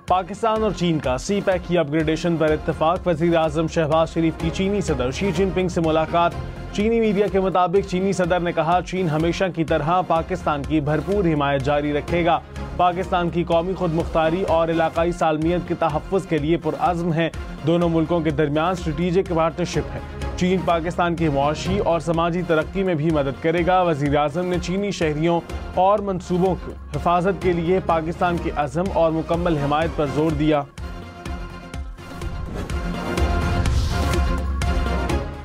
पाकिस्तान और चीन का सी पैक की अपग्रेडेशन पर इत्तेफाक। वज़ीर आज़म शहबाज शरीफ की चीनी सदर शी जिनपिंग से मुलाकात। चीनी मीडिया के मुताबिक चीनी सदर ने कहा, चीन हमेशा की तरह पाकिस्तान की भरपूर हिमायत जारी रखेगा। पाकिस्तान की कौमी खुद मुख्तारी और इलाकाई सालमियत के तहफ़्फ़ुज़ के लिए पुरअज़्म है। दोनों मुल्कों के दरमियान स्ट्रेटेजिक पार्टनरशिप है। चीन पाकिस्तान की मुआशी और समाजी तरक्की में भी मदद करेगा। वज़ीर आज़म ने चीनी शहरियों और मनसूबों की हिफाजत के लिए पाकिस्तान के अज़म और मुकम्मल हिमायत पर जोर दिया।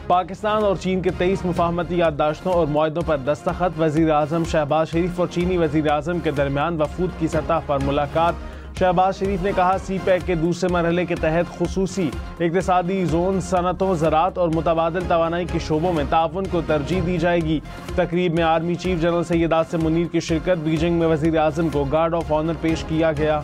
पाकिस्तान और चीन के 23 मुफाहमती याददाश्तों और मुआहदों पर दस्तखत। वज़ीर आज़म शहबाज शरीफ और चीनी वज़ीर आज़म के दरमियान वफूद की सतह पर मुलाकात। शहबाज शरीफ ने कहा, सी पैक के दूसरे मरहले के तहत खुसूसी इक़्तिसादी जोन, सनतों, ज़राअत और मुतबादिल तवानाई के शोबों में ताउन को तरजीह दी जाएगी। तकरीब में army chief general Syed Asim Munir की शिरकत। बीजिंग में वज़ीर आज़म को गार्ड ऑफ ऑनर पेश किया गया।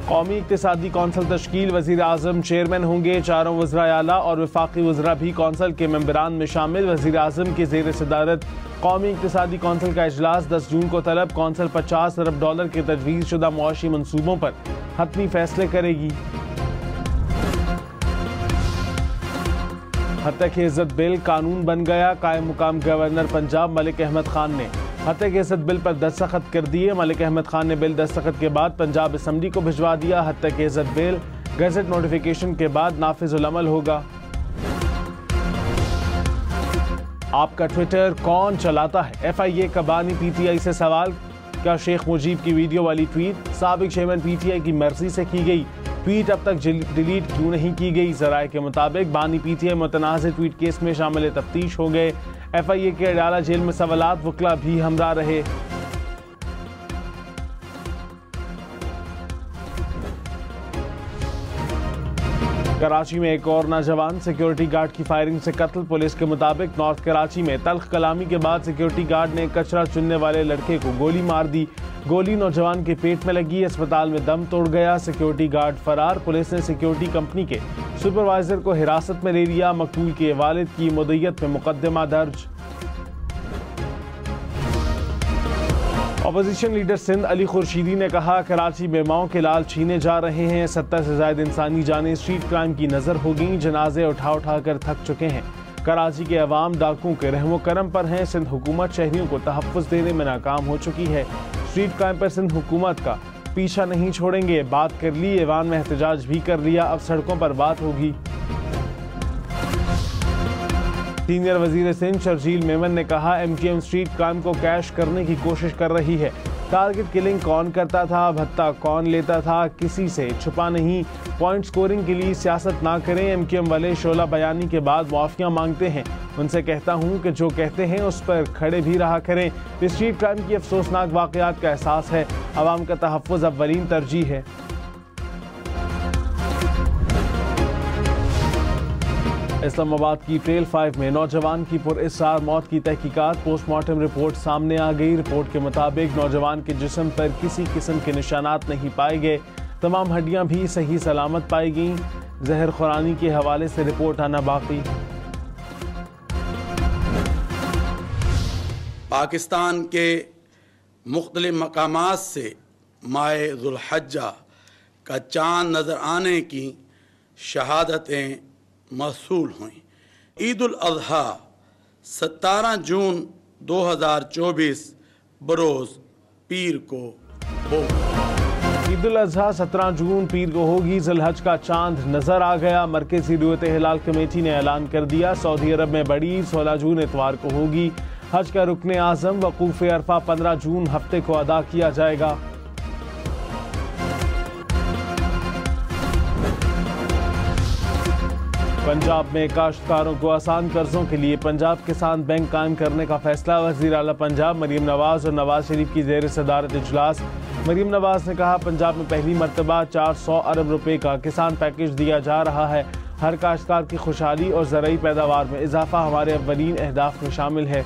कौमी इक़्तिसादी कौंसल तश्कील। वज़ीर आज़म चेयरमैन होंगे। चारों वज़राए आला और वफाकी वज़रा भी कौंसल के मेंबरान में शामिल। वज़ीर आज़म के ज़ेर सदारत कौमी इक़्तिसादी कौंसल का इजलास 10 जून को तलब। कौंसल $50 अरब के तजवीज़ शुदा मुआशी मनसूबों पर हतमी फैसले करेगी। हत्या इज़्ज़त बिल कानून बन गया। कायम मुकाम गवर्नर पंजाब मलिक अहमद खान ने हत्या की इज़्ज़त बिल पर दस्तखत कर दिए। मलिक अहमद खान ने बिल दस्तखत के बाद पंजाब असम्बली को भिजवा दिया। हत्या की इज़्ज़त बिल गज़ट नोटिफिकेशन के बाद नाफिज़ुल अमल होगा। आपका ट्विटर कौन चलाता है? FIA का बानी PTI से सवाल। क्या शेख मुजीब की वीडियो वाली ट्वीट साबिक चेयरमैन PTI की मर्जी से की गई? ट्वीट अब तक डिलीट क्यों नहीं की गई? ज़राए के मुताबिक बानी PTI मुतनाज़ ट्वीट केस में शामिल तफ्तीश हो गए। FIA के अडाला जेल में सवालात, वकला भी हमरा रहे। कराची में एक और नौजवान सिक्योरिटी गार्ड की फायरिंग से कत्ल। पुलिस के मुताबिक नॉर्थ कराची में तल्ख कलामी के बाद सिक्योरिटी गार्ड ने कचरा चुनने वाले लड़के को गोली मार दी। गोली नौजवान के पेट में लगी, अस्पताल में दम तोड़ गया। सिक्योरिटी गार्ड फरार। पुलिस ने सिक्योरिटी कंपनी के सुपरवाइजर को हिरासत में ले लिया। मकतूल के वालिद की मुद्दत में मुकदमा दर्ज। अपोजिशन लीडर सिंध अली खुर्शीदी ने कहा, कराची में माओ के लाल छीने जा रहे हैं। 70 से ज्यादा इंसानी जानें स्ट्रीट क्राइम की नजर हो गई। जनाजे उठा उठा कर थक चुके हैं। कराची के अवाम डाकुओं के रहमो करम पर हैं। सिंध हुकूमत शहरियों को तहफ़्फ़ुज़ देने में नाकाम हो चुकी है। स्ट्रीट क्राइम पर सिंध हुकूमत का पीछा नहीं छोड़ेंगे। बात कर ली, ऐवान में एहतजाज भी कर लिया, अब सड़कों पर बात होगी। सीनियर वजीर सिंध शर्जील मेमन ने कहा, MKM स्ट्रीट क्राइम को कैश करने की कोशिश कर रही है। टारगेट किलिंग कौन करता था, भत्ता कौन लेता था, किसी से छुपा नहीं। पॉइंट स्कोरिंग के लिए सियासत ना करें। MKM वाले शोला बयानी के बाद मुआफ़िया मांगते हैं। उनसे कहता हूं कि जो कहते हैं उस पर खड़े भी रहा करें। स्ट्रीट क्राइम की अफसोसनाक वाक़यात का एहसास है। अवाम का तहफ़्फ़ुज़ अव्वलीन तरजीह है। इस्लामाबाद की ट्रेल 5 में नौजवान की पुरअसरार मौत की तहकीकात। पोस्टमार्टम रिपोर्ट सामने आ गई। रिपोर्ट के मुताबिक नौजवान के जिस्म पर किसी किस्म के निशानात नहीं पाए गए। तमाम हड्डियां भी सही सलामत पाई गईं। जहर खुरानी के हवाले से रिपोर्ट आना बाकी। पाकिस्तान के मुख्तलिफ मकामात से माह ज़ुल्हज्जा का चाँद नज़र आने की शहादतें मौसूल हुई। ईद उल अज़हा 17 जून 2024 बरोज़ पीर को होगी। ईद उल अज़हा 17 जून पीर को होगी। ज़ुल्हज का चांद नजर आ गया। मरकज़ी रुयत हिलाल कमेटी ने ऐलान कर दिया। सऊदी अरब में बड़ी ईद 16 जून इतवार को होगी। हज का रुकने आज़म वकूफ़ अरफा 15 जून हफ्ते को अदा किया जाएगा। पंजाब में काश्तकारों को आसान कर्जों के लिए पंजाब किसान बैंक कायम करने का फैसला। वज़ीर आला पंजाब मरीम नवाज और नवाज शरीफ की ज़ेर सदारत इजलास। मरीम नवाज ने कहा, पंजाब में पहली मरतबा 400 अरब रुपए का किसान पैकेज दिया जा रहा है। हर काश्तकार की खुशहाली और ज़रूरी पैदावार में इजाफा हमारे अव्वलीन अहदाफ में शामिल है।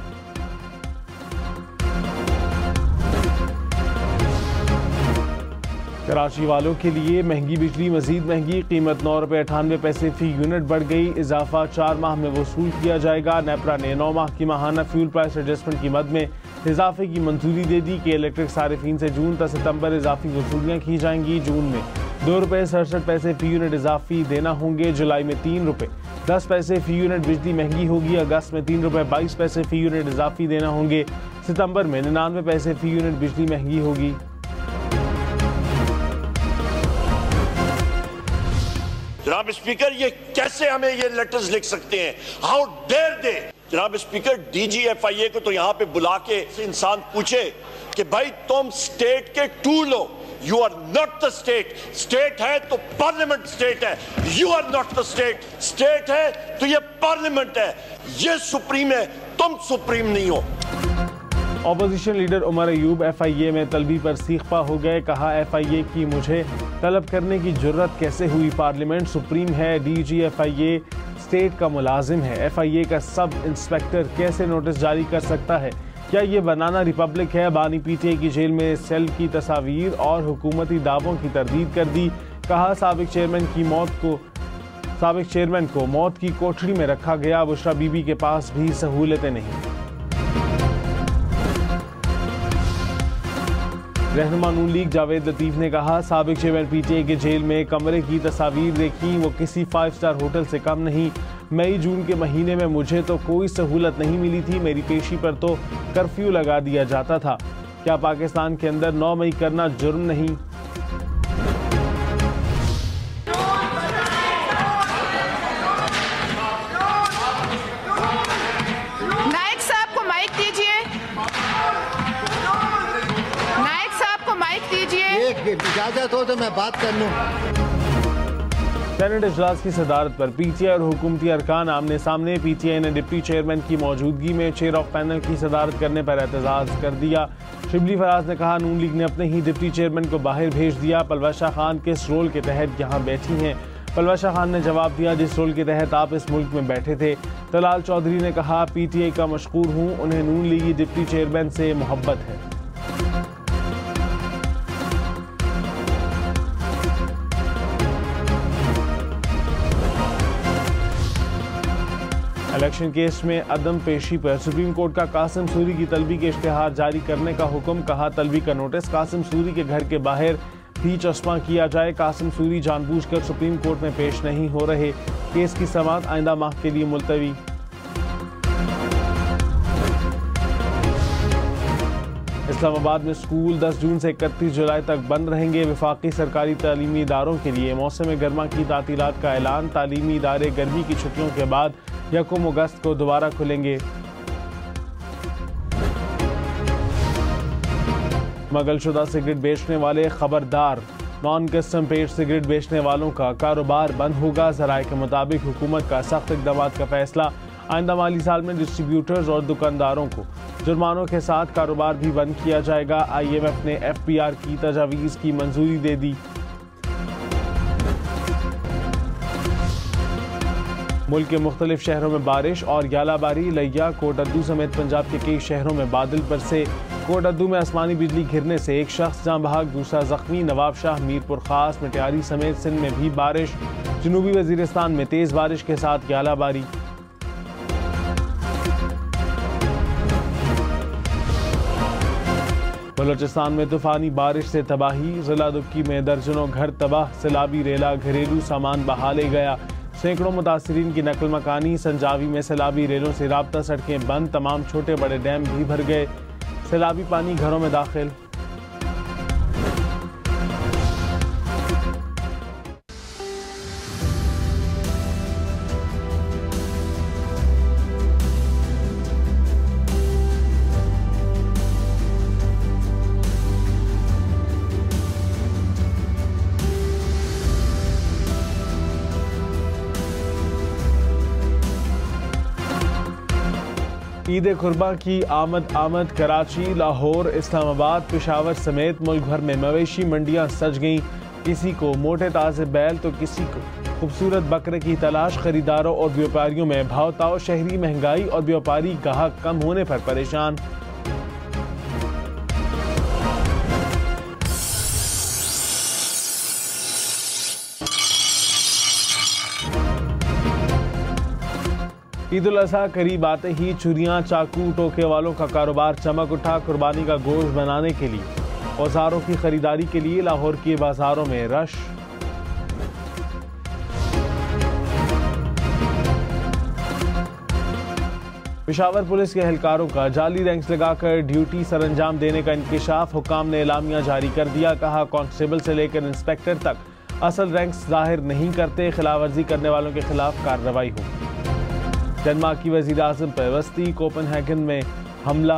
कराची वालों के लिए महंगी बिजली मजीद महंगी, कीमत 9 रुपये 98 पैसे फी यूनिट बढ़ गई। इजाफा 4 माह में वसूल किया जाएगा। नेपरा ने 9 माह की माहाना फ्यूल प्राइस एडजस्टमेंट की मद में इजाफे की मंजूरी दे दी कि इलेक्ट्रिक सारिफीन से जून तक सितंबर इजाफी वसूलियाँ की जाएंगी। जून में 2 रुपये 67 पैसे फी यूनिट इजाफी देना होंगे। जुलाई में 3 रुपये 10 पैसे फी यूनिट बिजली महंगी होगी। अगस्त में 3 रुपये 22 पैसे फी यूनिट इजाफी देना होंगे। सितंबर में 99 पैसे फी यूनिट बिजली महंगी होगी। जनाब स्पीकर, ये कैसे हमें ये लेटर्स लिख सकते हैं? How dare they! जनाब स्पीकर, DGFIA को तो यहां पे बुला के इंसान पूछे कि भाई तुम स्टेट के टूल हो। You are not the state. State है तो पार्लियामेंट स्टेट है। You are not the state. State है तो ये पार्लियामेंट है। ये सुप्रीम है, तुम सुप्रीम नहीं हो। Opposition leader Omar Ayub FIA में तलबी पर सीखपा हो गए। कहा FIA की मुझे तलब करने की जुर्रत कैसे हुई? पार्लियामेंट सुप्रीम है। DGFIA स्टेट का मुलाजिम है। FIA का सब इंस्पेक्टर कैसे नोटिस जारी कर सकता है? क्या ये बनाना रिपब्लिक है? बानी PTA की जेल में सेल की तस्वीर और हुकूमती दावों की तरदीद कर दी। कहा साबिक चेयरमैन को मौत की कोठरी में रखा गया। बुशरा बीबी के पास भी सहूलतें नहीं। रहनुमा नून लीग जावेद लतीफ ने कहा साबिक चेयरमैन PTA के जेल में कमरे की तस्वीर देखी, वो किसी 5 स्टार होटल से कम नहीं। मई जून के महीने में मुझे तो कोई सहूलत नहीं मिली थी। मेरी पेशी पर तो कर्फ्यू लगा दिया जाता था। क्या पाकिस्तान के अंदर 9 मई करना जुर्म नहीं? नाइक साहब को माइक दीजिए। नाइक साहब को माइक दीजिए। इजाजत हो तो मैं बात कर लूं। सेनेट इजलास की सदारत पर PTI और हुकूमती अरकान आमने सामने। PTI ने डिप्टी चेयरमैन की मौजूदगी में चेयर ऑफ पैनल की सदारत करने पर एतजाज कर दिया। शिबली फराज ने कहा नून लीग ने अपने ही डिप्टी चेयरमैन को बाहर भेज दिया। पलवा शाह खान किस रोल के तहत यहाँ बैठी हैं? पलवा शाह खान ने जवाब दिया जिस रोल के तहत आप इस मुल्क में बैठे थे। तलाल चौधरी ने कहा PTI का मशकूर हूँ, उन्हें नून लीगी डिप्टी चेयरमैन से मोहब्बत है। इलेक्शन केस में अदम पेशी पर सुप्रीम कोर्ट का कासिम सूरी की तलबी के इश्तिहार जारी करने का हुक्म। कहा तलबी का नोटिस कासिम सूरी के घर के बाहर भी चस्पा किया जाए। कासिम सूरी जानबूझकर सुप्रीम कोर्ट में पेश नहीं हो रहे। केस की समाअत आइंदा माह के लिए मुलतवी। इस्लामाबाद में स्कूल 10 जून से 31 जुलाई तक बंद रहेंगे। वफाकी सरकारी तालीमी इदारों के लिए मौसम गर्मा की तातीलात का ऐलान। तालीमी इदारे गर्मी की छुट्टियों के बाद 1 अगस्त को दोबारा खुलेंगे। स्मगलशुदा सिगरेट बेचने वाले खबरदार, नॉन कस्टम पेड सिगरेट बेचने वालों का कारोबार बंद होगा। ज़राए के मुताबिक हुकूमत का सख्त इक़दामात का फैसला। आइंदा माली साल में डिस्ट्रीब्यूटर्स और दुकानदारों को जुर्मानों के साथ कारोबार भी बंद किया जाएगा। IMF ने FPR की तजावीज़ की मंजूरी दे दी। मुल्क के मुख्तलिफ शहरों में बारिश और ग्यालाबारी। लिया, कोटद्दू समेत पंजाब के कई शहरों में बादल बरसे। कोटद्दू में आसमानी बिजली गिरने से एक शख्स जाँ बहक, दूसरा जख्मी। नवाब शाह, मीरपुर खास, मटियारी समेत सिंध में भी बारिश। जनूबी वजीरिस्तान में तेज बारिश के साथ ग्यालाबारी। बलोचिस्तान में तूफानी बारिश से तबाही। जिला दुक्की में दर्जनों घर तबाह। सैलाबी रेला घरेलू सामान बहा ले गया। सैकड़ों मुतासिरीन की नकल मकानी। संजावी में सैलाबी रेलों से राब्ता सड़कें बंद। तमाम छोटे बड़े डैम भी भर गए। सैलाबी पानी घरों में दाखिल। ईद कुर्बा की आमद। कराची, लाहौर, इस्लामाबाद, पेशावर समेत मुल्क भर में मवेशी मंडियां सज गईं। किसी को मोटे ताज़े बैल तो किसी को खूबसूरत बकरे की तलाश। खरीदारों और व्यापारियों में भाव-ताव। शहरी महंगाई और व्यापारी गाहक कम होने पर परेशान। ईद उल अजहा करीब आते ही चुरियां, चाकू, टोके वालों का कारोबार चमक उठा। कुर्बानी का गोश्त बनाने के लिए औजारों की खरीदारी के लिए लाहौर के बाजारों में रश। पेशावर पुलिस के एहलकारों का जाली रैंक्स लगाकर ड्यूटी सरंजाम देने का इंकशाफ। हुकाम ने एलामिया जारी कर दिया। कहा, कांस्टेबल से लेकर इंस्पेक्टर तक असल रैंक्स जाहिर नहीं करते। खिलाफवर्जी करने वालों के खिलाफ कार्रवाई हो। डेनमार्क की वजीर आजम पर वस्ती कोपनहेगन में हमला।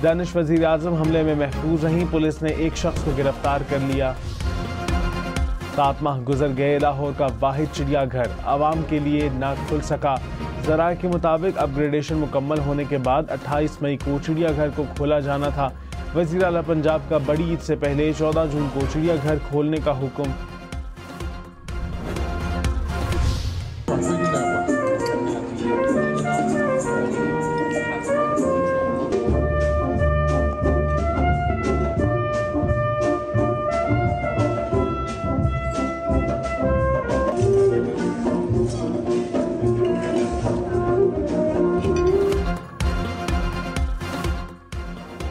दानिश वजीर आजम हमले में महफूज रहीं। पुलिस ने एक शख्स को गिरफ्तार कर लिया। 7 माह गुजर गए। लाहौर का वाहिद चिड़ियाघर आवाम के लिए न खुल सका। ज़राए के मुताबिक अपग्रेडेशन मुकम्मल होने के बाद 28 मई को चिड़ियाघर को खोला जाना था। वज़ीर आला पंजाब का बड़ी ईद से पहले 14 जून को चिड़ियाघर खोलने का हुक्म।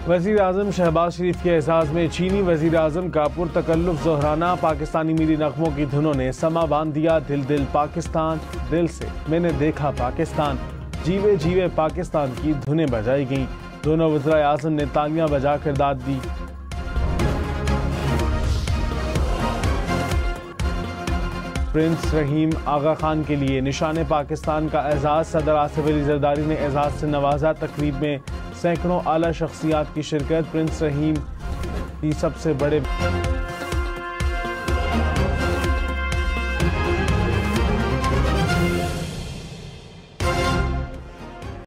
वज़ीर आज़म शहबाज शरीफ के एजाज़ में चीनी वज़ीर आज़म का पुरतकल्लुफ़ ज़ोहराना। पाकिस्तानी मीरी नग़मों की धुनों ने समा बांध दिया। दिल दिल पाकिस्तान, दिल से मैंने देखा पाकिस्तान, जीवे जीवे पाकिस्तान की धुनें बजाई गईं। दोनों वज़ीर आज़म ने तालियां बजाकर दाद दी। प्रिंस रहीम आगा खान के लिए निशाने पाकिस्तान का एजाज़। सदर आसिफ अली ज़रदारी ने एजाज़ से नवाजा। तकरीब में सैकड़ों आला शख्सियात की शिरकत। प्रिंस रहीम की सबसे बड़े